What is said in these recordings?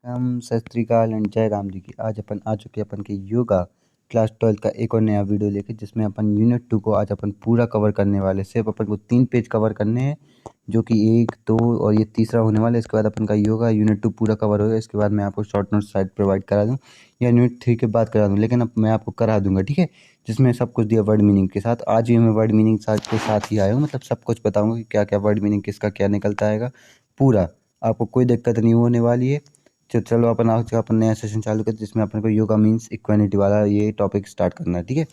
हम सत श्री अकाल एंड जय राम जी की। आज अपन आ चुके अपन के योगा क्लास 12 का एक और नया वीडियो लेके, जिसमें अपन यूनिट 2 को आज अपन पूरा कवर करने वाले। सिर्फ अपन को 3 पेज कवर करने हैं, जो कि 1, 2 और ये तीसरा होने वाला है। इसके बाद अपन का योगा यूनिट 2 पूरा कवर होगा। इसके बाद मैं आपको शॉर्ट नोट साइड प्रोवाइड करा दूँ या यूनिट 3 के बाद करा दूँ, लेकिन अब मैं आपको करा दूंगा, ठीक है। जिसमें सब कुछ दिया वर्ड मीनिंग के साथ। आज भी मैं वर्ड मीनिंग के साथ ही आया हूँ, मतलब सब कुछ बताऊँगा कि क्या क्या वर्ड मीनिंग किसका क्या निकलता आएगा पूरा। आपको कोई दिक्कत नहीं होने वाली है। चलो अपन आज का अपन नया सेशन चालू करते हैं, जिसमें अपन को योगा मीन्स इक्वानिटी वाला ये टॉपिक स्टार्ट करना है, ठीक है।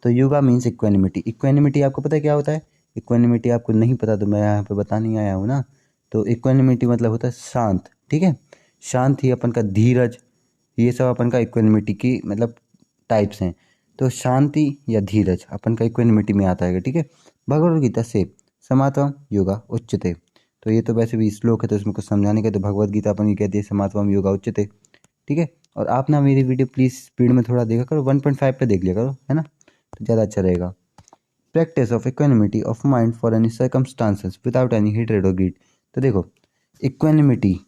तो योगा मीन्स इक्वानिमिटी। इक्वानिमिटी आपको पता है क्या होता है? इक्वानिमिटी आपको नहीं पता तो मैं यहाँ पे बताने ही आया हूँ ना। तो इक्वानिमिटी मतलब होता है शांत, ठीक है। शांत ही अपन का धीरज, ये सब अपन का इक्वानिमिटी की मतलब टाइप्स हैं। तो शांति या धीरज अपन का इक्वानिमिटी में आता है, ठीक है। भगवद गीता से समात्वम योगा उच्यते। तो ये तो वैसे भी श्लोक है, तो इसमें कुछ समझाने का। तो भगवद गीता अपन की कहती है समात्वम योगा उच्यते, ठीक है। और आप ना मेरी वीडियो प्लीज़ स्पीड में थोड़ा देखा करो, 1.5 पे देख लिया करो, है ना, तो ज़्यादा अच्छा रहेगा। Practice of equanimity of mind for any circumstances without any hatred और ग्रीड। तो देखो, इक्वानिमिटी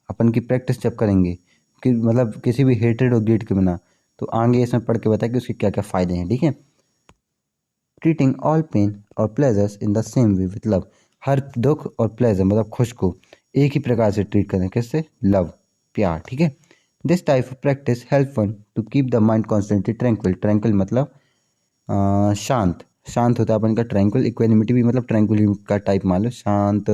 अपन की प्रैक्टिस जब करेंगे कि मतलब किसी भी हेट्रेड और ग्रीड के बिना, तो आगे इसमें पढ़ के बताया कि उसके क्या क्या फ़ायदे हैं, ठीक है। ट्रीटिंग ऑल पेन और pleasures in the same way with love. हर दुख और प्लेजर मतलब खुश को एक ही प्रकार से ट्रीट करें, किससे? लव, प्यार, ठीक है। This type of practice help one to keep the mind constantly tranquil. Tranquil मतलब शांत, शांत होता है अपन का ट्रैंक्विल। इक्वेनिमिटी भी मतलब ट्रैंक्विल का टाइप मान लो, शांत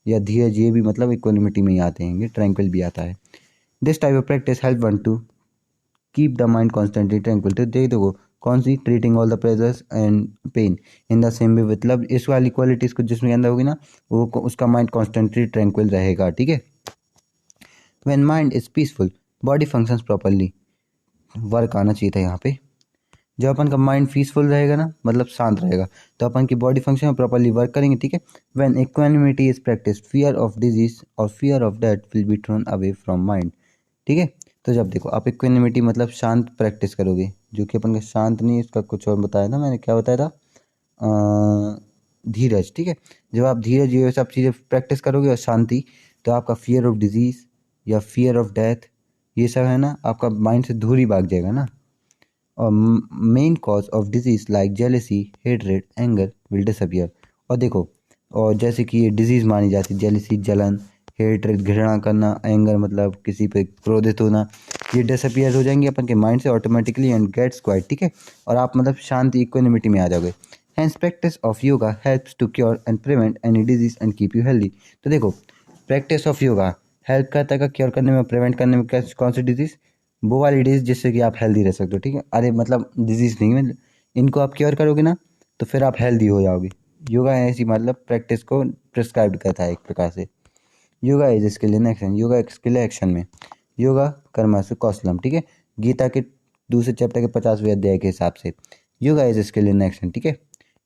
या धीरज, ये भी मतलब इक्वेनिमिटी में ही आते हैं, ट्रैंक्विल भी आता है। This type of practice help one to keep the mind constantly tranquil. तो देखो कौन सी? Treating all the pleasures and pain in the same way with love. इस वाली क्वालिटीज को जिसमें अंदर होगी ना, वो उसका माइंड कॉन्स्टेंटली ट्रैंक्विल रहेगा, ठीक है। When mind is peaceful body functions properly. Work आना चाहिए था यहाँ पे। जब अपन का माइंड पीसफुल रहेगा ना, मतलब शांत रहेगा, तो अपन की बॉडी फंक्शन प्रॉपरली वर्क करेंगे, ठीक है। When equanimity is practice fear of disease और fear of death will be thrown away from mind, ठीक है। तो जब देखो आप इक्वानिमिटी मतलब शांत प्रैक्टिस करोगे, जो कि अपन का शांत नहीं, इसका कुछ और बताया था मैंने, क्या बताया था? धीरज, ठीक है। जब आप धीरज ये सब चीज़ें प्रैक्टिस करोगे और शांति, तो आपका फियर ऑफ डिजीज या फियर ऑफ डेथ, ये सब है ना, आपका माइंड से दूर ही भाग जाएगा ना। और main cause of disease like jealousy, hatred, anger will disappear. और देखो, और जैसे कि ये डिजीज़ मानी जाती है, जेलेसी जलन, हेटरेड घृणा करना, एंगर मतलब किसी पे क्रोधित होना, ये डिसअपियर हो जाएंगे अपन के माइंड से ऑटोमेटिकली एंड गेट्स क्वाइट, ठीक है। और आप मतलब शांति इक्वानिमिटी में आ जाओगे। Hence practice of yoga helps to cure and prevent any disease and keep you healthy. तो देखो, प्रैक्टिस ऑफ योगा हेल्प करता है क्योर करने में, प्रिवेंट करने में। कौन सी डिजीज़? वो वाली डिजीज़ जिससे कि आप हेल्दी रह सकते हो, ठीक है। अरे मतलब डिजीज़ नहीं है, इनको आप क्योर करोगे ना, तो फिर आप हेल्दी हो जाओगे। योगा ऐसी मतलब प्रैक्टिस को प्रिस्क्राइब करता है एक प्रकार से। Yoga is skill in action. Yoga एक स्किल है एक्शन में। योगा कर्मसु कौशलम, ठीक है। गीता के दूसरे चैप्टर के 50वें अध्याय के हिसाब से yoga is skill in action, ठीक है।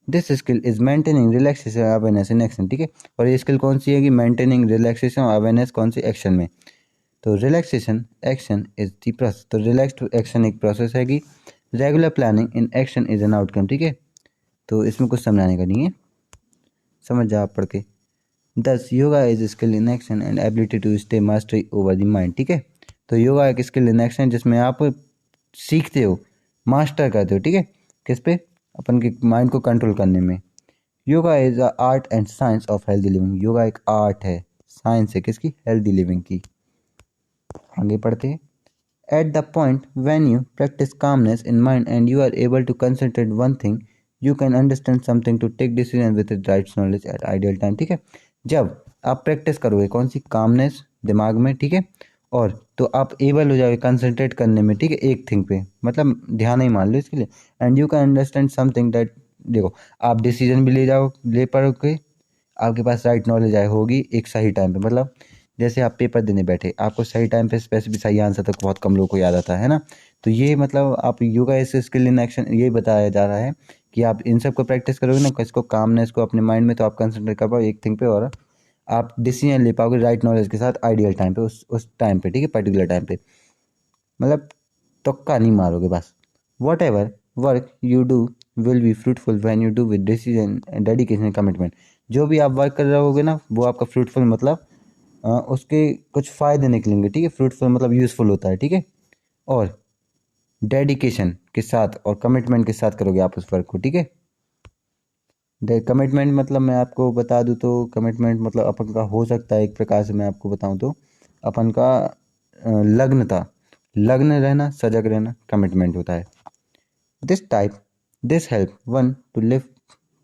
This skill is maintaining relaxation awareness in action, ठीक है। और ये स्किल कौन सी है कि मेंटेनिंग रिलैक्सेशन अवेयरनेस कौन सी? एक्शन में। तो relaxation action is the process. तो रिलैक्स टू एक्शन एक प्रोसेस है कि regular planning in action is an outcome, ठीक है। तो इसमें कुछ समझाने का नहीं है, समझ जाओ आप पढ़ के। Thus yoga is skill in action and ability to stay mastery over the mind, ठीक है। तो योगा एक स्किल इन एक्शन जिसमें आप सीखते हो, मास्टर करते हो, ठीक है। किस पे? अपन के माइंड को कंट्रोल करने में। Yoga is a art and science of healthy living. Yoga एक आर्ट है, साइंस है, किसकी? हेल्दी लिविंग की। आगे पढ़ते हैं। At the point when you practice calmness in mind and you are able to concentrate one thing, you can understand something to take decision with the right knowledge at ideal time, ठीक है। जब आप practice करोगे कौन सी? Calmness दिमाग में, ठीक है। और तो आप एबल हो जाओगे कंसंट्रेट करने में, ठीक है, एक थिंग पे, मतलब ध्यान ही मान लो इसके लिए। And you can understand something that, देखो आप डिसीजन भी ले पाओगे, आपके पास राइट नॉलेज आए होगी एक सही टाइम पे। मतलब जैसे आप पेपर देने बैठे, आपको सही टाइम पे स्पेसिफिक सही आंसर तक बहुत कम लोगों को याद आता है ना। तो ये मतलब आप योगा इस स्किल इन एक्शन ये बताया जा रहा है कि आप इन सब को प्रैक्टिस करोगे ना, इसको कामनेस को अपने माइंड में, तो आप कंसंट्रेट कर पाओ एक थिंग पे और आप डिसीजन ले पाओगे राइट नॉलेज के साथ आइडियल टाइम पे, उस टाइम पे, ठीक है, पर्टिकुलर टाइम पे। मतलब तुक्का नहीं मारोगे बस। What ever work you do will be fruitful when you do with decision dedication commitment. जो भी आप वर्क कर रहे होगे ना, वो आपका फ्रूटफुल मतलब उसके कुछ फ़ायदे निकलेंगे, ठीक है। फ्रूटफुल मतलब यूज़फुल होता है, ठीक है। और डेडिकेशन के साथ और कमिटमेंट के साथ करोगे आप उस वर्क को, ठीक है। कमिटमेंट मतलब मैं आपको बता दूं तो कमिटमेंट मतलब अपन का हो सकता है, एक प्रकार से मैं आपको बताऊं तो अपन का लग्नता, लग्न रहना, सजग रहना कमिटमेंट होता है। This type this help one to live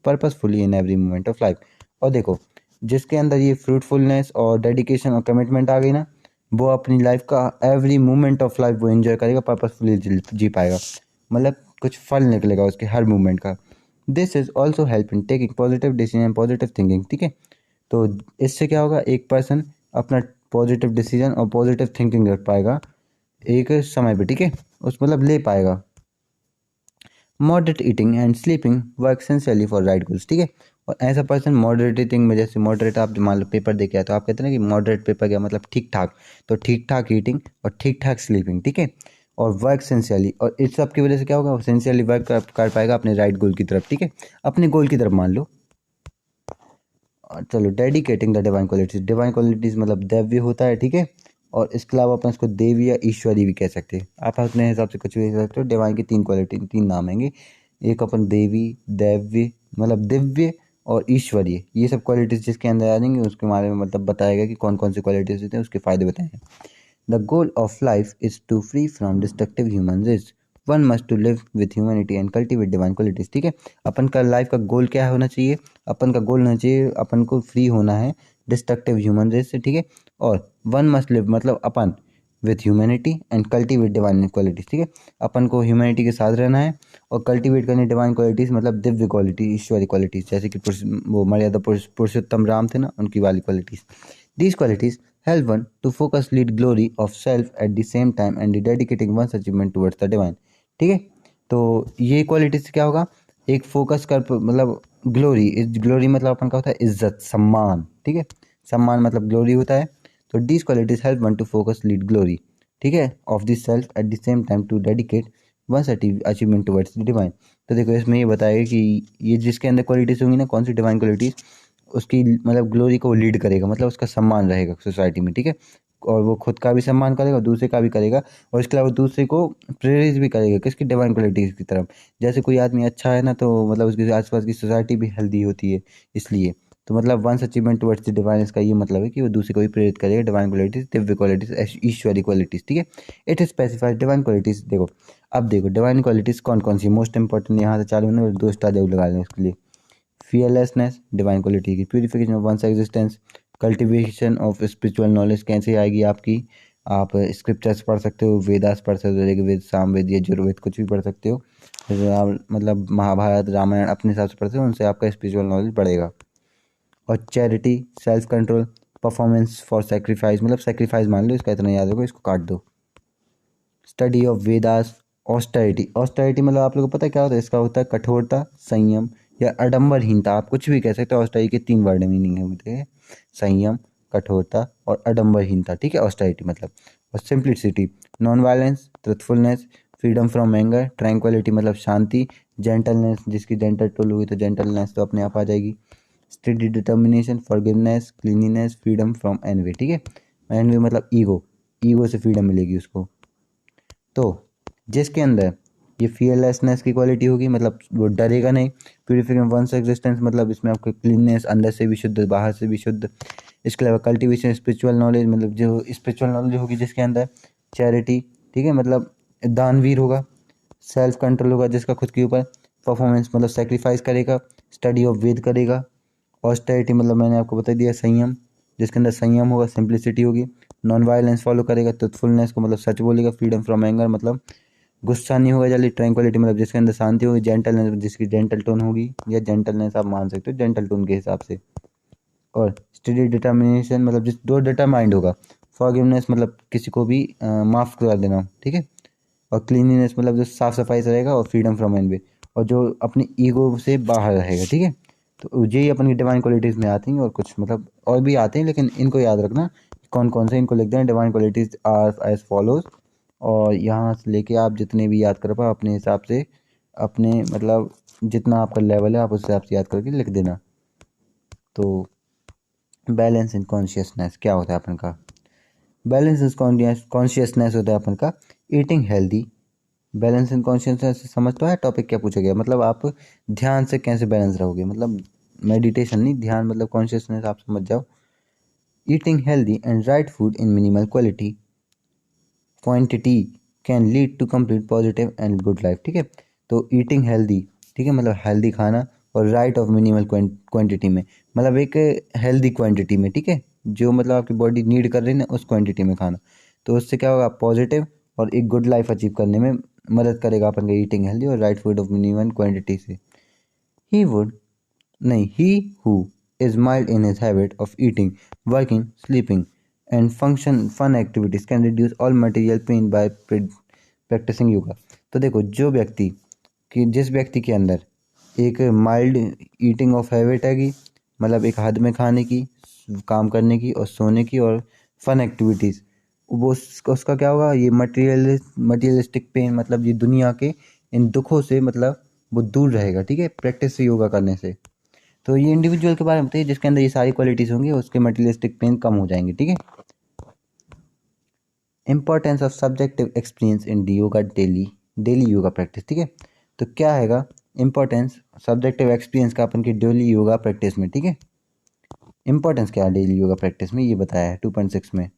purposefully in every moment of life. और देखो, जिसके अंदर ये फ्रूटफुलनेस और डेडिकेशन और कमिटमेंट आ गई ना, वो अपनी लाइफ का एवरी मोमेंट ऑफ लाइफ वो एंजॉय करेगा, पर्पसफुली जी पाएगा, मतलब कुछ फल निकलेगा उसके हर मूवमेंट का। This is also help in taking positive decision, positive thinking, ठीक है। तो इससे क्या होगा, एक पर्सन अपना पॉजिटिव डिसीजन और पॉजिटिव थिंकिंग रख पाएगा एक समय पे, ठीक है, उस मतलब ले पाएगा। Moderate eating and sleeping work essentially for right goals, ठीक है। और ऐसा पर्सन मॉडरेट ईटिंग में, जैसे मॉडरेट आप मान लो पेपर दे के आए तो आप कहते हैं ना कि मॉडरेट पेपर क्या मतलब ठीक ठाक, तो ठीक ठाक ईटिंग और ठीक ठाक स्लीपिंग, ठीक है। और वर्क सेंसियली, और इस सब की वजह से क्या होगा, सेंसियली वर्क कर पाएगा अपने राइट गोल की तरफ, ठीक है, अपने गोल की तरफ मान लो। चलो, dedicating the divine qualities, divine qualities मतलब दैव्य होता है, ठीक है। और इसके अलावा अपन इसको देवी या ईश्वरी भी कह सकते हैं, आप अपने हिसाब से कुछ भी कह सकते हो। डिवाइन की तीन क्वालिटी, तीन नाम हैंगे, एक अपन देवी, दैव्य मतलब दिव्य, और ईश्वरीय, ये सब क्वालिटीज जिसके अंदर आ जाएंगे उसके बारे में मतलब बताएगा कि कौन कौन सी क्वालिटीज होते हैं, उसके फायदे बताएंगे। The goal of life is to free from destructive human race, one must to live with humanity and cultivate divine qualities, ठीक है। अपन का लाइफ का गोल क्या होना चाहिए, अपन का गोल होना चाहिए अपन को फ्री होना है डिस्ट्रक्टिव ह्यूमन रेस से, ठीक है। और वन मस्ट लिव मतलब अपन with humanity and cultivate divine qualities, ठीक है। अपन को ह्यूमैनिटी के साथ रहना है और कल्टिवेट करनी डिवाइन क्वालिटीज मतलब दिव्य क्वालिटी, ईश्वरी क्वालिटीज, जैसे कि वो मर्यादा पुरुषोत्तम राम थे ना, उनकी वाली qualities. These qualities help one to focus lead glory of self at the same time and dedicating one's achievement towards the divine, ठीक है। तो ये क्वालिटी से क्या होगा, एक फोकस कर मतलब ग्लोरी, इस ग्लोरी मतलब अपन का होता है इज्जत सम्मान, ठीक है, सम्मान मतलब ग्लोरी होता है। तो these qualities help one to focus lead glory, ठीक है, of this self at the same time to dedicate one's achievement towards the divine. तो देखो, इसमें ये बताएगा कि ये जिसके अंदर क्वालिटीज होंगी ना, कौन सी डिवाइन क्वालिटीज, उसकी मतलब ग्लोरी को लीड करेगा, मतलब उसका सम्मान रहेगा सोसाइटी में, ठीक है। और वो खुद का भी सम्मान करेगा और दूसरे का भी करेगा, और इसके अलावा दूसरे को प्रेरित भी करेगा किसकी, डिवाइन क्वालिटीज़ की तरफ। जैसे कोई आदमी अच्छा है ना, तो मतलब उसके आसपास की सोसाइटी भी हेल्दी होती है, इसलिए। तो मतलब one's achievement towards the divine, इसका ये मतलब है कि वो दूसरे को भी प्रेरित करेगा डिवाइन क्वालिटीज, दिव्य क्वालिटीज, ईश्वरी क्वालिटीज, ठीक है। It specifies divine qualities. देखो, अब देखो डिवाइन क्वालिटीज कौन कौन सी मोस्ट इंपॉर्टेंट, यहाँ से चालू होने और दो स्टार जरूर लगा लें उसके लिए। फियरलेसनेस डिवाइन क्वालिटी की, purification of one's existence, cultivation of spiritual knowledge कैसे आएगी आपकी, आप स्क्रिप्चर्स पढ़ सकते हो, वेदास पढ़ सकते हो, ऋग्वेद, सामवेद, यजुर्वेद कुछ भी पढ़ सकते हो, जैसे आप मतलब महाभारत रामायण अपने हिसाब से पढ़ते हो, उनसे आपका स्पिरिचुअल नॉलेज बढ़ेगा। और charity, self control, performance for sacrifice, मतलब सेक्रीफाइस मान लो, इसका इतना याद रखो, इसको काट दो। Study of Vedas, austerity, austerity मतलब आप लोगों को पता है क्या होता है, इसका होता है कठोरता, संयम या अडम्बरहीनता, आप कुछ भी कह सकते हो। ऑस्टेरिटी के तीन वर्ड मीनिंग होते हैं, संयम, कठोरता और अडम्बरहीनता, ठीक है, ऑस्टेरिटी मतलब। और simplicity, non violence, truthfulness, freedom from anger, tranquility मतलब शांति, जेंटलनेस, जिसकी जेंटल टोल हुई तो जेंटलनेस तो अपने आप आ जाएगी, study determination, forgiveness, cleanliness, freedom from envy, ठीक है। एनवी मतलब ईगो, ईगो से फ्रीडम मिलेगी उसको। तो जिसके अंदर ये फियरलेसनेस की क्वालिटी होगी, मतलब वो डरेगा नहीं। प्यूरिफिकेशन वंस एग्जिस्टेंस मतलब इसमें आपको क्लीननेस, अंदर से भी शुद्ध बाहर से भी शुद्ध। इसके अलावा कल्टीवेशन स्पिरिचुअल नॉलेज, मतलब जो स्पिरिचुअल नॉलेज होगी जिसके अंदर। चैरिटी, ठीक है, मतलब दानवीर होगा। सेल्फ कंट्रोल होगा जिसका खुद के ऊपर। परफॉर्मेंस मतलब सेक्रीफाइस करेगा। स्टडी ऑफ वेद करेगा। ऑस्टेरिटी मतलब मैंने आपको बता दिया, संयम, जिसके अंदर संयम होगा, सिंप्लिसिटी होगी। नॉन वायलेंस फॉलो करेगा। ट्रुथफुलनेस को मतलब सच बोलेगा। फ्रीडम फ्रॉम एंगर मतलब गुस्सा नहीं होगा जल्दी। ट्रैंक्विलिटी मतलब जिसके अंदर शांति होगी। जेंटलनेस जिसकी जेंटल टोन होगी, या जेंटलनेस आप मान सकते हो जेंटल टोन के हिसाब से। और स्टडी डिटर्मिनेशन मतलब जिस दो डिटरमाइंड होगा। फॉरगिवनेस मतलब किसी को भी माफ़ कर देना, ठीक है। और क्लीनिनेस मतलब जो साफ सफाई से रहेगा। और फ्रीडम फ्रॉम एनवी, और जो अपनी ईगो से बाहर रहेगा, ठीक है। तो यही अपन की डिवाइन क्वालिटीज़ में आती हैं, और कुछ मतलब और भी आते हैं, लेकिन इनको याद रखना कौन कौन से, इनको लिख दें। Divine qualities are as follows, और यहाँ से लेके आप जितने भी याद कर पाओ अपने हिसाब से, अपने मतलब जितना आपका लेवल है आप उस हिसाब से याद करके लिख देना। तो बैलेंस इन कॉन्शियसनेस क्या होता है अपन का? बैलेंस इन कॉन्शियसनेस होता है अपन का eating healthy. Balance in consciousness समझ तो है टॉपिक क्या पूछा गया, मतलब आप ध्यान से कैसे बैलेंस रहोगे, मतलब मेडिटेशन नहीं, ध्यान मतलब कॉन्शियसनेस आप समझ जाओ। Eating healthy and right food in minimal quantity can lead to complete positive and good life. ठीक है, तो ईटिंग हेल्दी, ठीक है, मतलब हेल्दी खाना, और राइट ऑफ मिनिमल क्वांटिटी में, मतलब एक हेल्दी क्वांटिटी में, ठीक है, जो मतलब आपकी बॉडी नीड कर रही है ना उस क्वांटिटी में खाना। तो उससे क्या होगा, पॉजिटिव और एक गुड लाइफ अचीव करने में मदद करेगा अपन का ईटिंग हेल्दी और right food of minimum quantity से। ही वुड नहीं, he who is mild in his habit of eating, working, sleeping, and function fun activities can reduce all material pain by practicing yoga। तो देखो जो व्यक्ति कि जिस व्यक्ति के अंदर एक माइल्ड ईटिंग ऑफ हैबिट है कि मतलब एक हद में खाने की, काम करने की और सोने की और फन एक्टिविटीज़, वो उसका क्या होगा, ये मटेरियलिस्टिक पेन, मतलब ये दुनिया के इन दुखों से मतलब वो दूर रहेगा। ठीक है, प्रैक्टिस से योगा करने से। तो ये इंडिविजुअल के बारे में बताइए जिसके अंदर ये सारी क्वालिटीज़ होंगी, उसके मटेरियलिस्टिक पेन कम हो जाएंगे। ठीक है, importance of subjective experience in D yoga daily yoga practice. ठीक है, तो क्या हैगा इंपॉर्टेंस सब्जेक्टिव एक्सपीरियंस का अपन की डेली योगा प्रैक्टिस में। ठीक है, इंपॉर्टेंस क्या है डेली योगा प्रैक्टिस में, ये बताया है 2.6 में।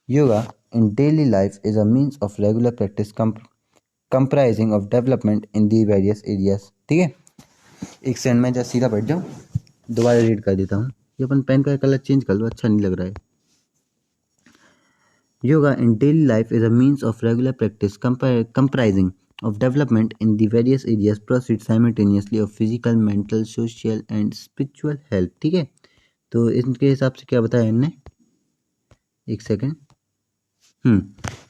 Yoga in daily life is a means of regular practice comprising of development in the various areas. ठीक है, एक सेकंड में जस्ट सीधा बैठ जाऊँ, दोबारा रीड कर देता हूँ। ये अपन पेन का कलर चेंज कर लो, अच्छा नहीं लग रहा है। Yoga in daily life is a means of regular practice comprising of development in the various areas proceed simultaneously of physical, mental, social and spiritual health। ठीक है, तो इनके हिसाब से क्या बताया इनने, एक सेकंड।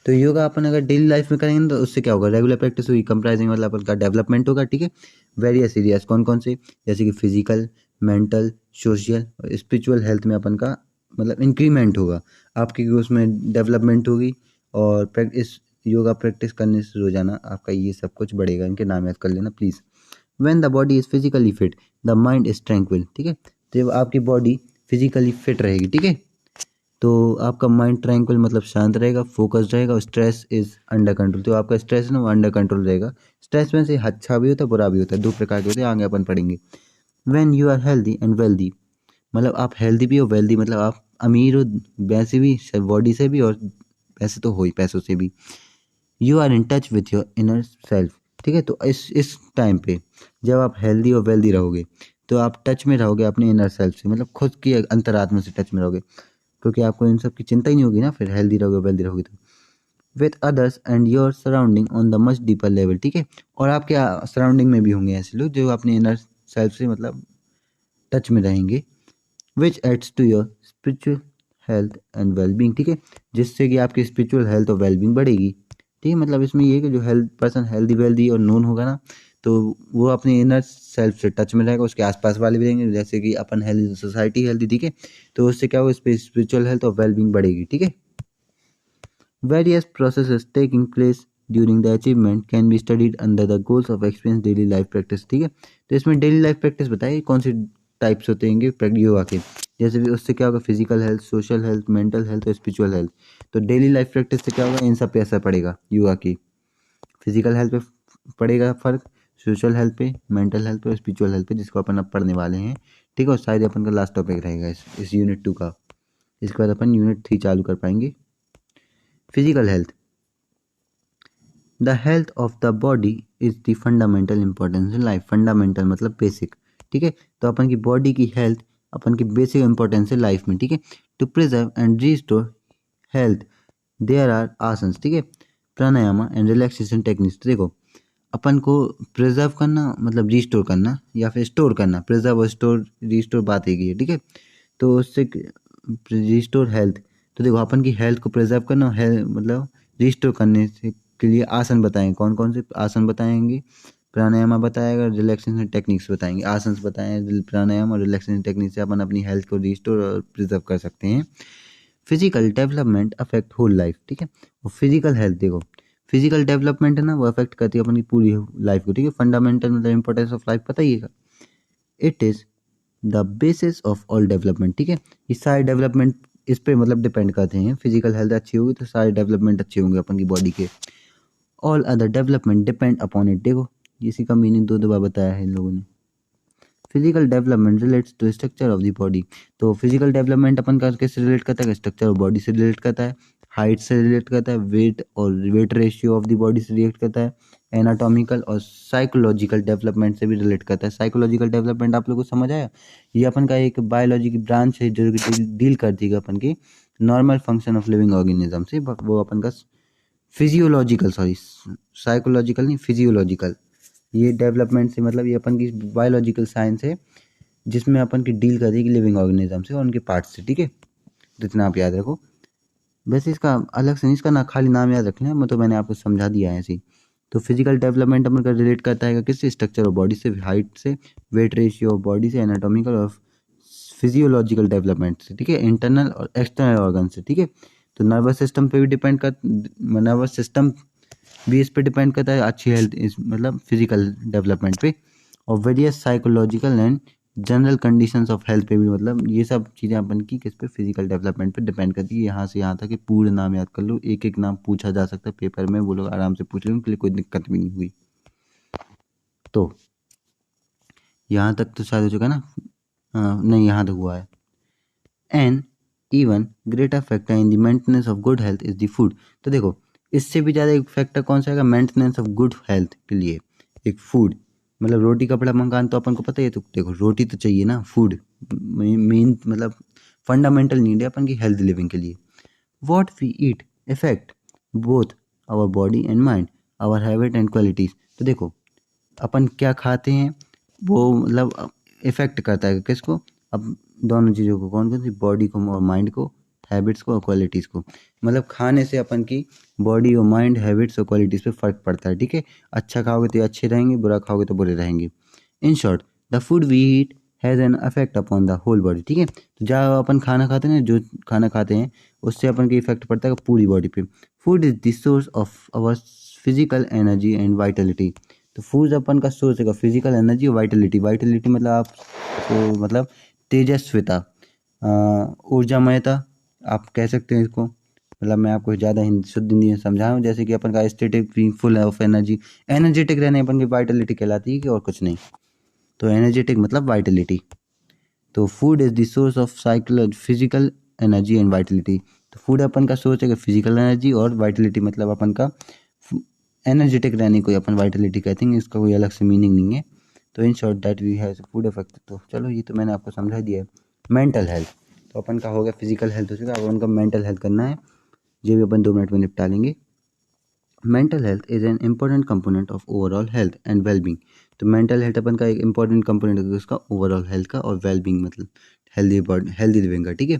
तो योगा अपन अगर डेली लाइफ में करेंगे तो उससे क्या होगा, रेगुलर प्रैक्टिस हुई, कंप्राइजिंग मतलब अपन का डेवलपमेंट होगा। ठीक है, वेरियस एरियाज कौन कौन से, जैसे कि फिजिकल, मेंटल, सोशल और स्पिरिचुअल हेल्थ में अपन का मतलब इंक्रीमेंट होगा, आपकी उसमें डेवलपमेंट होगी। और इस योगा प्रैक्टिस करने से रोजाना आपका ये सब कुछ बढ़ेगा। इनके नाम याद कर लेना please. When the body is physically fit the mind is tranquil. ठीक है, तो जब आपकी बॉडी फिजिकली फिट रहेगी, ठीक है, तो आपका माइंड ट्रैंक्विल मतलब शांत रहेगा, फोकस्ड रहेगा, और स्ट्रेस इज अंडर कंट्रोल। तो आपका स्ट्रेस है ना वो अंडर कंट्रोल रहेगा। स्ट्रेस में से अच्छा भी होता है बुरा भी होता है, दो प्रकार के होते हैं, आगे अपन पढ़ेंगे। When you are healthy and wealthy, मतलब आप हेल्दी भी हो, वेल्दी मतलब आप अमीर हो, वैसे भी बॉडी से भी और वैसे तो हो ही पैसों से भी। You are in touch with your inner self. ठीक है, तो इस टाइम पे जब आप हेल्दी और वेल्दी रहोगे तो आप टच में रहोगे अपने इनर सेल्फ से, मतलब खुद की अंतरात्मा से टच में रहोगे, क्योंकि आपको इन सब की चिंता ही नहीं होगी ना, फिर हेल्दी रहोगे वेल्दी रहोगे तो। With others and your surrounding on the much deeper level. ठीक है, और आपके सराउंडिंग में भी होंगे ऐसे लोग जो अपने इनर सेल्फ से मतलब टच में रहेंगे। Which aids to your spiritual health and wellbeing. ठीक है, जिससे कि आपकी स्पिरिचुअल हेल्थ और वेलबींग बढ़ेगी। ठीक है, मतलब इसमें ये है कि जो पर्सन हेल्दी वेल्दी और नोन होगा ना, तो वो अपने इनर सेल्फ से टच में रहेगा, उसके आसपास वाले भी रहेंगे, जैसे कि अपन हेल्दी सोसाइटी हेल्दी। ठीक है, तो उससे क्या होगा, स्पिरिचुअल हेल्थ और वेलबींग बढ़ेगी। ठीक है, various processes taking place during the achievement can be studied under the goals of experience daily life practice. ठीक है, तो इसमें डेली लाइफ प्रैक्टिस बताइए कौन सी टाइप्स होते हैं योगा के, जैसे भी उससे क्या होगा, physical health, social health, mental health और स्पिरिचुअल हेल्थ। तो डेली लाइफ प्रैक्टिस से क्या होगा, इन सब पे असर पड़ेगा योगा की। फिजिकल हेल्थ पे पड़ेगा फर्क, सोशल हेल्थ पे, मेंटल हेल्थ पे और स्पिरिचुअल हेल्थ पे, जिसको अपन अब पढ़ने वाले हैं। ठीक है, और शायद अपन का लास्ट टॉपिक रहेगा इस यूनिट 2 का। इसके बाद अपन यूनिट 3 चालू कर पाएंगे। Physical health, the health of the body is the fundamental importance in life. Fundamental मतलब बेसिक। ठीक है, तो अपन की बॉडी की हेल्थ अपन की बेसिक इंपॉर्टेंस है लाइफ में। ठीक है, to preserve and restore health there are asanas. ठीक है, प्राणायाम एंड रिलैक्सेशन टेक्निक्स। तो देखो अपन को प्रिजर्व करना मतलब रिस्टोर करना या फिर स्टोर करना, प्रिजर्व और स्टोर रिस्टोर बात एक ही है। ठीक है, तो उससे रिस्टोर हेल्थ, तो देखो अपन की हेल्थ को प्रिजर्व करना, हेल्थ मतलब रिस्टोर करने से के लिए आसन बताएंगे, कौन कौन से आसन बताएंगे, प्राणायाम बताएगा, रिलैक्सेशन टेक्निक्स बताएंगे। आसन बताएं, प्राणायाम और रिलैक्सेशन टेक्निक से अपन अपनी हेल्थ को रिस्टोर और प्रिजर्व कर सकते हैं। Physical development affect whole life. ठीक है, और फिजिकल हेल्थ देखो, फिजिकल डेवलपमेंट है ना वो अफेक्ट करती है अपनी पूरी लाइफ को। ठीक है, फंडामेंटल मतलब इंपॉर्टेंस ऑफ लाइफ बताइएगा। It is the basis of all development, ठीक है। ये सारे डेवलपमेंट इस पे मतलब डिपेंड करते हैं। फिजिकल हेल्थ अच्छी होगी तो सारे डेवलपमेंट अच्छे होंगे अपन की बॉडी के। All other development depend upon it, देखो इसी का मीनिंग दो बार बताया है इन लोगों ने। Physical development relates to structure of the body, तो फिजिकल डेवलपमेंट अपन का कैसे रिलेट करता है, स्ट्रक्चर ऑफ बॉडी से रिलेट करता है, हाइट से रिलेट करता है, वेट और weight ratio of the body से रिलेट करता है, एनाटॉमिकल और साइकोलॉजिकल डेवलपमेंट से भी रिलेट करता है। साइकोलॉजिकल डेवलपमेंट आप लोगों को समझ आया, ये अपन का एक बायोलॉजी की ब्रांच है जो डील करती है अपन की normal function of living organism से। वो अपन का फिजियोलॉजिकल, सॉरी साइकोलॉजिकल नहीं, फिजियोलॉजिकल, ये डेवलपमेंट से मतलब ये अपन की बायोलॉजिकल साइंस है जिसमें अपन की डील कर रही है लिविंग ऑर्गेनिज्म से और उनके पार्ट्स से, ठीक है। तो इतना आप याद रखो। वैसे इसका अलग से नहीं, इसका ना खाली नाम याद रखना है, मतलब मैंने आपको समझा दिया है ऐसे ही। तो फिजिकल डेवलपमेंट अपन का रिलेट करता है किससे, स्ट्रक्चर ऑफ बॉडी से, हाइट से, वेट रेशियो ऑफ बॉडी से, एनाटॉमिकल और फिजियोलॉजिकल डेवलपमेंट से, ठीक है, इंटरनल और एक्सटर्नल ऑर्गन से, ठीक है। तो नर्वस सिस्टम पे भी डिपेंड कर, नर्वस सिस्टम भी इस पे डिपेंड करता है अच्छी हेल्थ इस मतलब फिजिकल डेवलपमेंट पे, और various psychological and general conditions of health पे भी, मतलब ये सब चीज़ें अपन की किस पे, फिजिकल डेवलपमेंट पे डिपेंड करती है। यहाँ से यहाँ तक कि पूरे नाम याद कर लो, एक एक नाम पूछा जा सकता है पेपर में, वो लोग आराम से पूछ लेंगे, उनके लिए कोई दिक्कत भी नहीं हुई। तो यहाँ तक तो शायद हो चुका ना, नहीं यहाँ तक हुआ है। And even greater factor in the maintenance of good health is the food, तो देखो इससे भी ज़्यादा एक फैक्टर कौन सा है मेंटेनेंस ऑफ गुड हेल्थ के लिए, एक फूड, मतलब रोटी कपड़ा मकान तो अपन को पता ही है, तो देखो रोटी तो चाहिए ना, फूड मेन मतलब फंडामेंटल नीड है अपन की हेल्थ लिविंग के लिए। What we eat effect both our body and mind, our habit and qualities, तो देखो अपन क्या खाते हैं वो मतलब इफेक्ट करता है किसको, अब दोनों चीज़ों को, कौन कौन सी, बॉडी को और माइंड को, हैबिट्स को और क्वालिटीज़ को। मतलब खाने से अपन की बॉडी और माइंड, हैबिट्स और क्वालिटीज़ पे फ़र्क पड़ता है, ठीक है। अच्छा खाओगे तो अच्छे रहेंगे, बुरा खाओगे तो बुरे रहेंगे। In short the food we eat has an effect upon the whole body, ठीक है। तो जहाँ अपन खाना खाते हैं ना, जो खाना खाते हैं उससे अपन के इफेक्ट पड़ता है पूरी बॉडी पे। Food is the source of our physical energy and vitality, तो फूड अपन का सोर्स है फिजिकल एनर्जी और वाइटलिटी। वाइटलिटी मतलब आप तो मतलब तेजस्विता, ऊर्जामयता आप कह सकते हैं इसको, मतलब मैं आपको ज़्यादा शुद्ध हिंदी में समझाऊँ, जैसे कि अपन का aesthetic being full of energy, energetic रहने अपन की वाइटलिटी कहलाती है कि और कुछ नहीं। तो एनर्जेटिक मतलब वाइटलिटी। तो food is the source of physical energy and vitality, तो फूड अपन का सोर्स है फिजिकल एनर्जी और वाइटलिटी, मतलब अपन का एनर्जेटिक रहने को अपन वाइटलिटी कहते हैं, इसका कोई अलग से मीनिंग नहीं है। तो in short that we have food effect, तो चलो ये तो मैंने आपको समझा दिया है। मेंटल हेल्थ, तो अपन का हो गया फिजिकल हेल्थ हो चुका, अब उनका मेंटल हेल्थ करना है, ये भी अपन 2 मिनट में निपटा लेंगे। Mental health is an important component of overall health and wellbeing, तो मेंटल हेल्थ अपन का एक इंपॉर्टेंट कंपोनेंट है उसका ओवरऑल हेल्थ का और वेलबींग मतलब हेल्दी लिविंग का, ठीक है।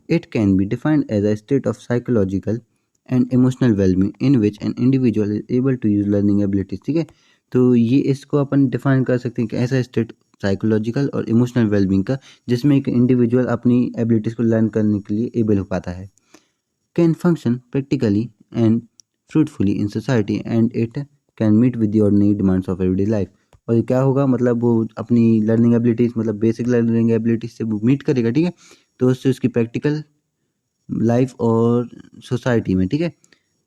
It can be defined as a state of psychological and emotional wellbeing in which an individual is able to use learning abilities, ठीक है। तो ये इसको अपन डिफाइन कर सकते हैं कि ऐसा स्टेट साइकोलॉजिकल और इमोशनल वेलबींग का जिसमें एक इंडिविजुअल अपनी एबिलिटीज़ को लर्न करने के लिए एबल हो पाता है, can function practically and fruitfully in society and it can meet with the ordinary demands of everyday life. और ये क्या होगा, मतलब वो अपनी लर्निंग एबिलिटीज़ मतलब बेसिक लर्निंग एबिलिटीज़ से वो मीट करेगा, ठीक है। तो उससे उसकी प्रैक्टिकल लाइफ और सोसाइटी में, ठीक है,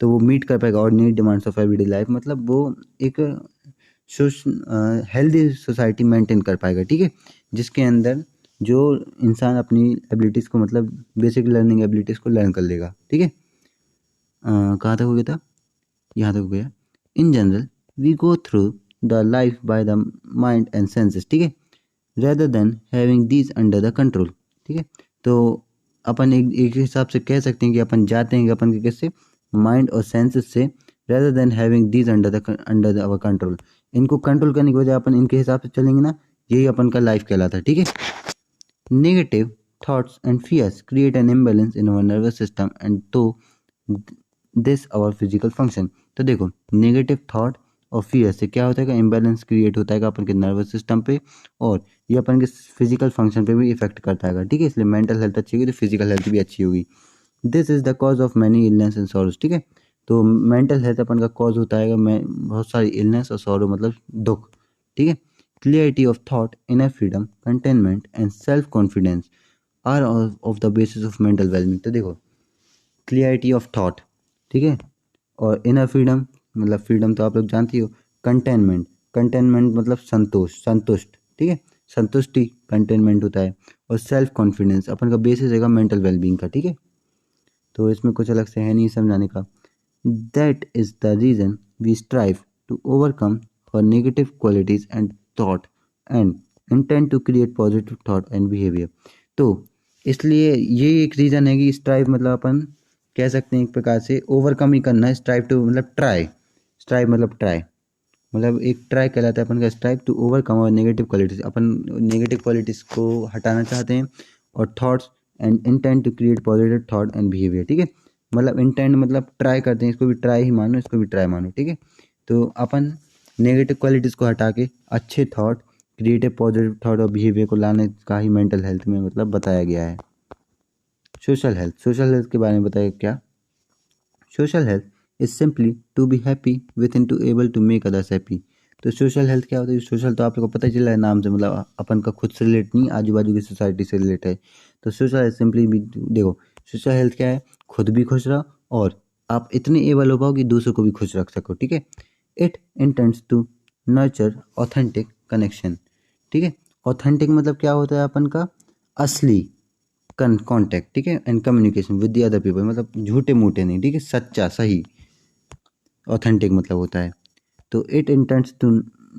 तो वो मीट कर पाएगा ordinary demands of everyday life, मतलब वो एक हेल्दी सोसाइटी मेंटेन कर पाएगा, ठीक है, जिसके अंदर जो इंसान अपनी एबिलिटीज़ को मतलब बेसिक लर्निंग एबिलिटीज़ को लर्न कर लेगा, ठीक है। कहाँ तक हो गया था, यहाँ तक हो गया। In general we go through the life by the mind and senses, ठीक है, rather than having these under the control, ठीक है। तो अपन एक हिसाब से कह सकते हैं कि अपन जाते हैं कि अपन के किससे, माइंड और सेंसेस से, rather than having these under our control, इनको कंट्रोल करने की वजह अपन इनके हिसाब से चलेंगे ना, यही अपन का लाइफ कहलाता है, ठीक है। Negative thoughts and fears create an imbalance in our nervous system and to this our physical function, तो देखो नेगेटिव थॉट और फियर से क्या होता है, इम्बैलेंस क्रिएट होता है अपन के नर्वस सिस्टम पे, और ये अपन के फिजिकल फंक्शन पे भी इफेक्ट करता है, ठीक है। इसलिए मेंटल हेल्थ अच्छी होगी तो फिजिकल हेल्थ भी अच्छी होगी। This is the cause of many illness and sorrows, ठीक है। तो मेंटल हेल्थ अपन का कॉज होता है मैं बहुत सारी इलनेस और सॉरो मतलब दुख, ठीक है। Clarity of thought, inner freedom, contentment and self confidence are all of the basis of mental well-being. तो देखो, क्लियरिटी ऑफ थॉट, ठीक है, और इनर फ्रीडम, मतलब फ्रीडम तो आप लोग जानती हो। कंटेनमेंट, कंटेनमेंट मतलब संतुष्ट, ठीक है, संतुष्टि कंटेनमेंट होता है। और सेल्फ कॉन्फिडेंस अपन का बेसिस रहेगा मेंटल वेलबींग का, ठीक है। तो इसमें कुछ अलग से है नहीं समझाने का। That is the reason we strive to overcome और negative qualities and thought and intent to create positive thought and behaviour. तो इसलिए ये एक रीज़न है कि स्ट्राइव मतलब अपन कह सकते हैं एक प्रकार से ओवरकम ही करना है। स्ट्राइव टू मतलब ट्राई, स्ट्राइव मतलब ट्राई, मतलब एक ट्राई कहलाता है अपन का स्ट्राइव टू ओवरकम और नेगेटिव क्वालिटीज। अपन नेगेटिव क्वालिटीज़ को हटाना चाहते हैं और thoughts and intent to create positive thought and behaviour, ठीक है। मतलब इंटेंट मतलब ट्राई करते हैं, इसको भी ट्राई ही मानो, इसको भी ट्राई मानो, ठीक है। तो अपन नेगेटिव क्वालिटीज़ को हटा के अच्छे थॉट, क्रिएटिव पॉजिटिव थॉट और बिहेवियर को लाने का ही मेंटल हेल्थ में मतलब बताया गया है। सोशल हेल्थ, सोशल हेल्थ के बारे में बताया क्या? Social health is simply to be happy with in to able to make others happy. तो सोशल हेल्थ क्या होता है? सोशल तो आप लोग को पता ही चला है नाम से, मतलब अपन का खुद से रिलेट नहीं, आजू बाजू की सोसाइटी से रिलेट है। तो सोशल हेल्थ सिंपली भी देखो, सोशल हेल्थ क्या है? खुद भी खुश रहो और आप इतने एबल हो पाओ कि दूसरों को भी खुश रख सको, ठीक है। It intends to nurture authentic connection, ठीक है। ऑथेंटिक मतलब क्या होता है अपन का? असली कॉन्टैक्ट, ठीक है, and communication with the other people, मतलब झूठे मूठे नहीं, ठीक है, सच्चा सही ऑथेंटिक मतलब होता है। तो it intends to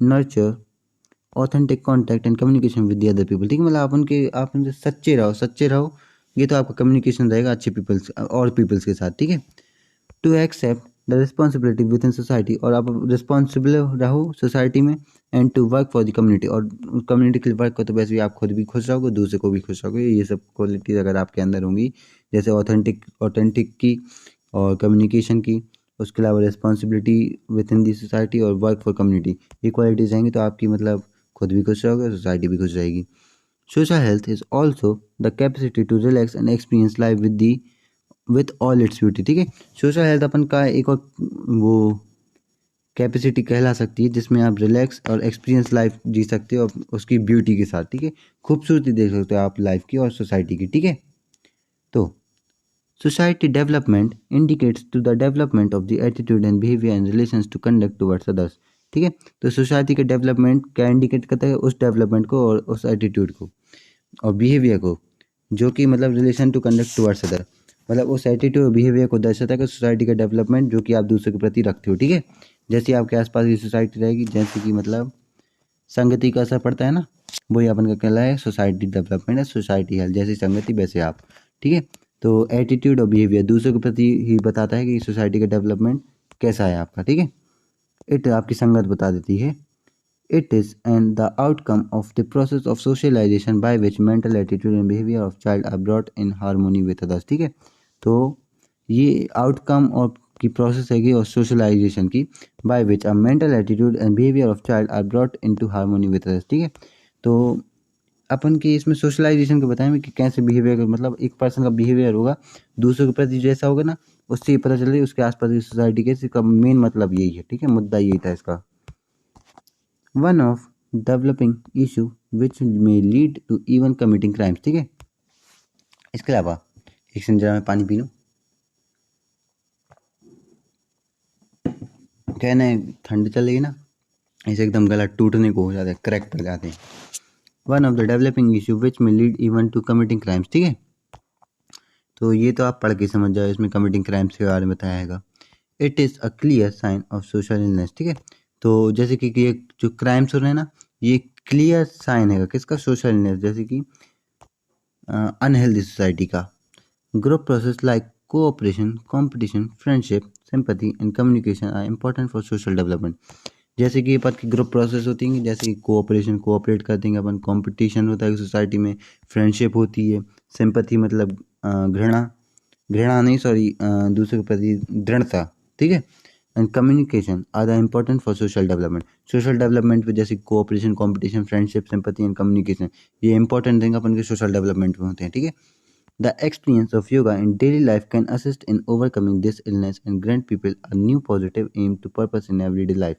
nurture authentic contact and communication with the other people, ठीक है, मतलब आप उनसे सच्चे रहो, सच्चे रहो, ये तो आपका कम्युनिकेशन रहेगा अच्छे पीपल्स और पीपल्स के साथ, ठीक है। To accept the responsibility with in society, और आप रिस्पॉन्सिबल रहो सोसाइटी में। And to work for the community, और कम्युनिटी के लिए वर्क को तो वैसे भी आप खुद भी खुश रहोगे, दूसरे को भी खुश रहोगे। ये सब क्वालिटीज अगर आपके अंदर होंगी, जैसे ऑथेंटिक की और कम्युनिकेशन की, उसके अलावा responsibility with in the society और वर्क फॉर कम्युनिटी, ये क्वालिटीज आएंगी तो आपकी मतलब खुद भी खुश रहोगे, सोसाइटी भी खुश रहेगी। Social health is also the capacity to relax and experience life with all its beauty, ठीक है। सोशल हेल्थ अपन का एक और वो कैपेसिटी कहला सकती है जिसमें आप रिलैक्स और एक्सपीरियंस लाइफ जी सकते हो उसकी ब्यूटी के साथ, ठीक है। खूबसूरती देख सकते हो आप लाइफ की और सोसाइटी की, ठीक है। तो society development indicates to the development of the attitude and behaviour and relations to conduct towards others, ठीक है। तो सोसाइटी के डेवलपमेंट क्या इंडिकेट करता है? उस डेवलपमेंट को और उस एटीट्यूड को और बिहेवियर को, जो कि मतलब relation to conduct towards other, मतलब उस एटीट्यूड और बिहेवियर को दर्शाता है कि सोसाइटी का डेवलपमेंट जो कि आप दूसरों के प्रति रखते हो, ठीक है। जैसे आपके आसपास की सोसाइटी रहेगी, जैसे कि मतलब संगति का असर पड़ता है ना, वही अपन का कहला है सोसाइटी डेवलपमेंट है, सोसाइटी हेल्थ। जैसी संगति वैसे आप, ठीक है। तो एटीट्यूड और बिहेवियर दूसरों के प्रति ही बताता है कि सोसाइटी का डेवलपमेंट कैसा है आपका, ठीक है। इट आपकी संगत बता देती है। It is and the outcome of the process of socialization by which mental attitude and behavior of child are brought in harmony with others, ठीक है। तो ये आउटकम और की प्रोसेस हैगी और सोशलाइजेशन की, by which a mental attitude and behaviour of child are brought into harmony with others, ठीक है। तो अपन की इसमें सोशलाइजेशन को बताएंगे कि कैसे बिहेवियर, मतलब एक पर्सन का बिहेवियर होगा दूसरों के प्रति जैसा होगा ना, उससे ये पता चल रही है उसके आसपास की सोसाइटी कैसी का मेन मतलब यही है, ठीक है, मुद्दा यही था इसका। One of developing issue which may lead to even committing crimes, ठीक है। इसके अलावा एक सेकंड जरा मैं पानी पी लूँ। कहना है ठंड चल रही ना, ऐसे एकदम गला टूटने को हो जाता है, क्रैक पड़ जाते हैं। One of the developing issue which may lead even to committing crimes, ठीक है। तो ये तो आप पढ़ के समझ जाओ, इसमें कमिटिंग क्राइम्स के बारे में बताया है। It is a clear sign of social illness, ठीक है। तो जैसे कि ये जो क्राइम्स हो रहे हैं ना, ये क्लियर साइन है किसका? सोशल इलनेस, जैसे कि अनहेल्दी सोसाइटी का। Group process like cooperation, competition, friendship, sympathy and communication are important for social development. जैसे कि अपन की ग्रुप प्रोसेस होती है, जैसे कि कोऑपरेशन, कोऑपरेट करते हैं अपन, कंपटीशन होता है सोसाइटी में, फ्रेंडशिप होती है, सिंपैथी मतलब घृणा, घृणा नहीं सॉरी, दूसरे के प्रति दृढ़ता, ठीक है, and communication are the important for social development. Social development में जैसे cooperation, competition, friendship, sympathy and communication, ये इंपॉर्टेंट थिंग अपन के सोशल डेवलपमेंट में होते हैं, ठीक है। The experience of yoga in daily life can assist in overcoming this illness and grant people a new positive aim to purpose in everyday life,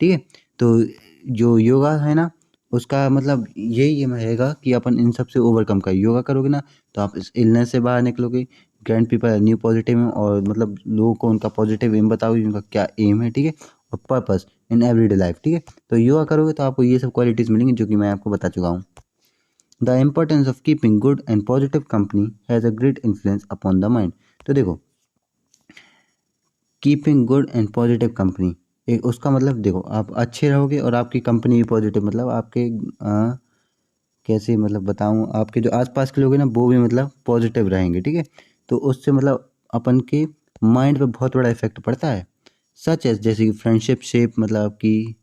ठीक है। तो जो योगा है ना, उसका मतलब यही रहेगा कि अपन इन सब से ओवरकम कर योगा करोगे ना, तो आप इस इलनेस से बाहर निकलोगे। ग्रैंड पीपल न्यू पॉजिटिव में, और मतलब लोगों को उनका पॉजिटिव एम बताओगे, उनका क्या एम है, ठीक है, और पर्पस इन एवरीडे लाइफ, ठीक है। तो योगा करोगे तो आपको ये सब क्वालिटीज़ मिलेंगी जो कि मैं आपको बता चुका हूँ। The importance of keeping good and positive company has a great influence upon the mind. तो देखो, keeping good and positive company, एक उसका मतलब देखो, आप अच्छे रहोगे और आपकी कंपनी भी पॉजिटिव, मतलब आपके कैसे मतलब बताऊँ, आपके जो आसपास के लोग हैं ना वो भी मतलब पॉजिटिव रहेंगे, ठीक है। तो उससे मतलब अपन के माइंड पे बहुत बड़ा इफेक्ट पड़ता है। सच एज जैसे कि फ्रेंडशिप शेप, मतलब आपकी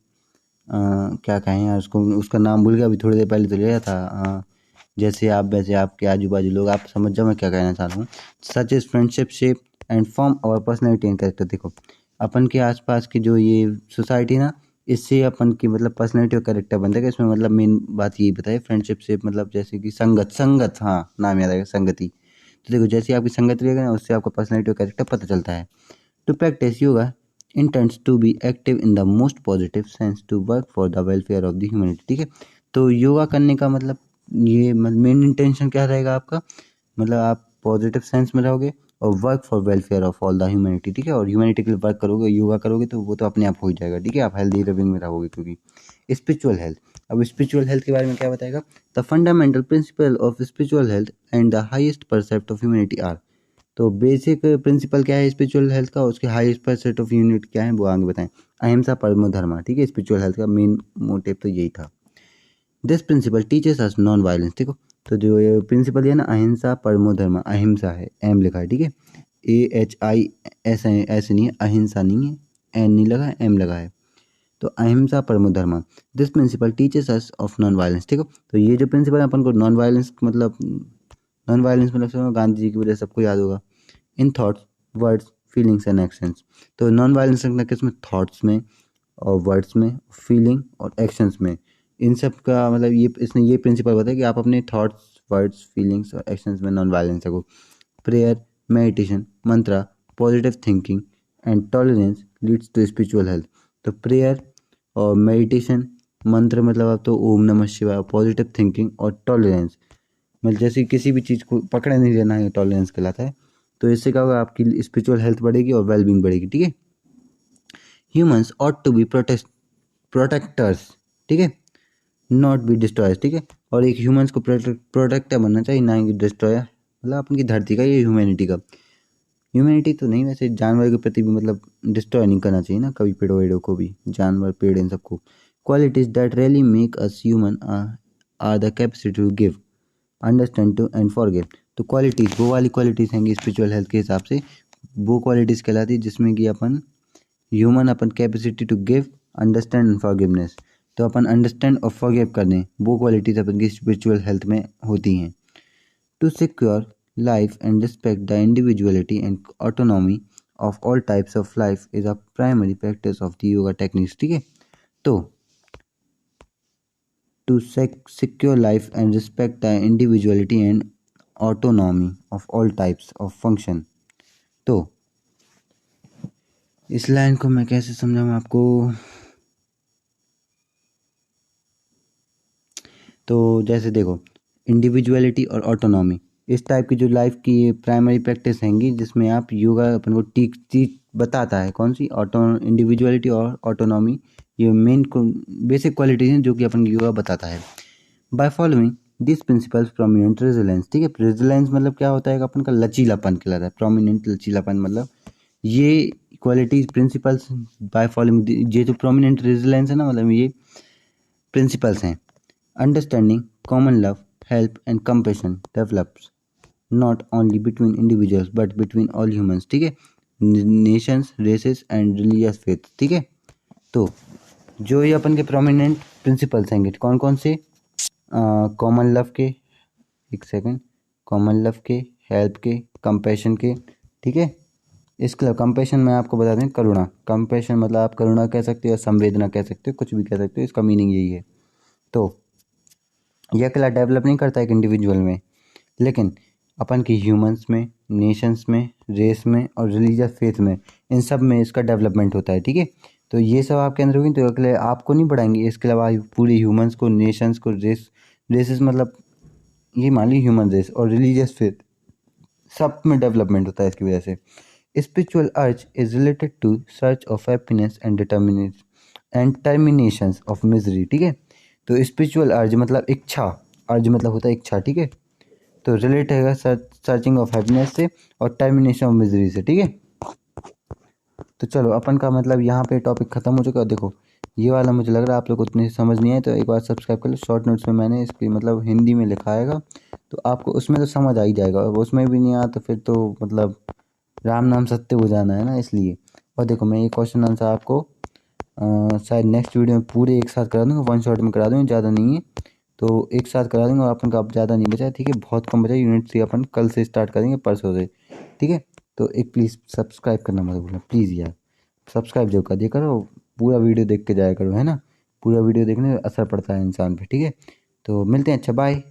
क्या कहें यार उसको, उसका नाम भूल गया, अभी थोड़ी देर पहले तो लिया था। जैसे आप, वैसे आपके आजू बाजू लोग, आप समझ जाओ मैं क्या कहना चाह रहा हूँ। Such is friendship shape and form our personality and character. देखो, अपन के आसपास की जो ये सोसाइटी ना, इससे अपन की मतलब पर्सनैलिटी और कैरेक्टर बनता है। इसमें मतलब मेन बात यही बताए, फ्रेंडशिप शेप मतलब जैसे कि संगत, संगत, हाँ नाम याद आएगा, संगति। तो देखो, जैसे आपकी संगत रहेगा ना, उससे आपका पर्सनैलिटी और कैरेक्टर पता चलता है। To practice yoga intends to be active in the most positive sense to work for the welfare of the humanity, ठीक है। तो योगा करने का मतलब ये मेन इंटेंशन क्या रहेगा आपका, मतलब आप पॉजिटिव सेंस में रहोगे और work for welfare of all the humanity, ठीक है। और ह्यूमैनिटी के लिए वर्क करोगे, योगा करोगे तो वो तो अपने आप हो ही जाएगा, ठीक है। आप हेल्दी लिविंग में रहोगे। क्योंकि स्पिरिचुअल हेल्थ, अब स्पिरिचुअल हेल्थ के बारे में क्या बताएगा, the fundamental principle of spiritual health and the highest percept of humanity are. तो बेसिक प्रिंसिपल क्या है स्पिरिचुअल हेल्थ का, उसके हाईएस्ट परसेंट ऑफ यूनिट क्या है वो आगे बताएं। अहिंसा परमो धर्मा, ठीक है। स्पिरिचुअल हेल्थ का मेन मोटिव तो यही था। This principle teaches us non violence, देखो। तो जो ये प्रिंसिपल है ना, अहिंसा परमो धर्मा, अहिंसा है, एम लिखा है, ठीक है। AHI ऐसे नहीं है, अहिंसा नहीं है, एन नहीं लगा है, एम लगा है। तो अहिंसा परमो धर्मा, this principle teaches us of non violence, ठीक है। तो ये जो प्रिंसिपल है अपन को नॉन वायलेंस मतलब, नॉन वायलेंस मतलब गांधी जी की वजह सबको याद होगा। In thoughts, words, feelings and actions. तो नॉन वायलेंस रखना किसमें, थॉट्स में और वर्ड्स में, फीलिंग और एक्शंस में। इन सब का मतलब ये, इसने ये प्रिंसिपल बताया कि आप अपने थॉट्स, वर्ड्स, फीलिंग्स और एक्शंस में नॉन वायलेंस रखो। Prayer, meditation, mantra, positive thinking and tolerance leads to spiritual health. तो प्रेयर और मेडिटेशन, मंत्र मतलब आप तो ओम नमः शिवाय, पॉजिटिव थिंकिंग और टॉलरेंस, मतलब जैसे किसी भी चीज़ को पकड़े नहीं लेना है, टॉलरेंस कहलाता है। तो इससे क्या होगा, आपकी स्पिरिचुअल हेल्थ बढ़ेगी और वेलबींग बढ़ेगी, ठीक है। Humans ought to be protectors, ठीक है, नॉट बी डिस्ट्रॉयर्स, ठीक है। और एक ह्यूमंस को प्रोटेक्टर बनना चाहिए, ना कि डिस्ट्रॉयर। मतलब अपन की धरती का, ये ह्यूमैनिटी का, ह्यूमैनिटी तो नहीं, वैसे जानवर के प्रति भी मतलब डिस्ट्रॉय नहीं करना चाहिए ना कभी, पेड़ों वेड़ों को भी, जानवर पेड़ इन सबको। Qualities that really make us human are the capacity to give, understand to and forgive. तो क्वालिटीज़, वो वाली क्वालिटीज़ हैं स्पिरिचुअल हेल्थ के हिसाब से, वो क्वालिटीज़ कहलाती है जिसमें कि अपन ह्यूमन, अपन capacity to give, understand and forgiveness. तो अपन अंडरस्टैंड और फॉरगिव करने, वो क्वालिटीज़ अपन की स्पिरिचुअल हेल्थ में होती हैं। To secure life and respect the individuality and autonomy of all types of life is a primary practice of the yoga techniques, ठीक है। तो to secure life and respect the individuality and autonomy of all types of function। तो इस line को मैं कैसे समझाऊँ आपको, तो जैसे देखो, इंडिविजुअलिटी और ऑटोनॉमी, इस टाइप की जो लाइफ की प्राइमरी प्रैक्टिस हैंगी, जिसमें आप योगा अपन को टीच चीज बताता है। कौन सी, इंडिविजुअलिटी और ऑटोनॉमी, ये मेन बेसिक क्वालिटीज हैं जो कि अपन योगा बताता है। By following this principles prominent resilience, ठीक है। रेजिलेंस मतलब क्या होता है, अपन का लचीलापन कहलाता है। प्रोमिनेंट लचीलापन मतलब ये क्वालिटीज प्रिंसिपल्स, बाय फॉलोइंग, ये जो प्रोमिनेंट रेजिलेंस है ना, मतलब ये प्रिंसिपल्स हैं। Understanding, common love, help and compassion develops not only between individuals but between all humans, ठीक है, nations, races and religious faith, ठीक है। तो जो ये अपन के प्रोमिनेंट प्रिंसिपल्स हैं कौन कौन से, कॉमन लव के, एक सेकंड, कॉमन लव के, हेल्प के, कंपैशन के, ठीक है। इसके अलावा कंपैशन में आपको बता दें, करुणा, कंपैशन मतलब आप करुणा कह सकते हो या संवेदना कह सकते हो, कुछ भी कह सकते हो, इसका मीनिंग यही है। तो यह कला डेवलप नहीं करता एक इंडिविजुअल में, लेकिन अपन की ह्यूमंस में, नेशंस में, रेस में और रिलीजियस फेथ में, इन सब में इसका डेवलपमेंट होता है, ठीक है। तो ये सब आपके अंदर होगी तो अगले आपको नहीं बढ़ाएंगे, इसके अलावा पूरे ह्यूमंस को, नेशंस को, रेसेस मतलब ये मान ली ह्यूमन रेस और रिलीजियस फेथ सब में डेवलपमेंट होता है इसकी वजह से। Spiritual urge is related to search of happiness and terminations of misery. ठीक है, तो स्पिरिचुअल अर्ज मतलब इच्छा, अर्ज मतलब होता है इच्छा। ठीक है, तो रिलेट है सर्चिंग ऑफ हैप्पीनेस से और टर्मिनेशन ऑफ मिजरी से। ठीक है, तो चलो अपन का मतलब यहाँ पे टॉपिक ख़त्म हो चुका है। देखो ये वाला मुझे लग रहा है आप लोग को उतनी समझ नहीं आए तो एक बार सब्सक्राइब कर लो। शॉर्ट नोट्स में मैंने इसकी मतलब हिंदी में लिखा आएगा तो आपको उसमें तो समझ आ ही जाएगा, और उसमें भी नहीं आया तो फिर तो मतलब राम नाम सत्य हो जाना है ना, इसलिए। और देखो मैं ये क्वेश्चन आंसर आपको शायद नेक्स्ट वीडियो में पूरे एक साथ करा दूँगा, वन शॉट में करा दूँगा, ज़्यादा नहीं है तो एक साथ करा दूँगा। अपन का अब ज़्यादा नहीं बचा है, ठीक है, बहुत कम बचा है। यूनिट 3 अपन कल से स्टार्ट करेंगे, परसों से। ठीक है, तो एक प्लीज़ सब्सक्राइब करना मत भूलना प्लीज़ यार, सब्सक्राइब जो कर दिया करो, पूरा वीडियो देख के जाया करो, है ना। पूरा वीडियो देखने से असर पड़ता है इंसान पे। ठीक है, तो मिलते हैं, अच्छा बाय।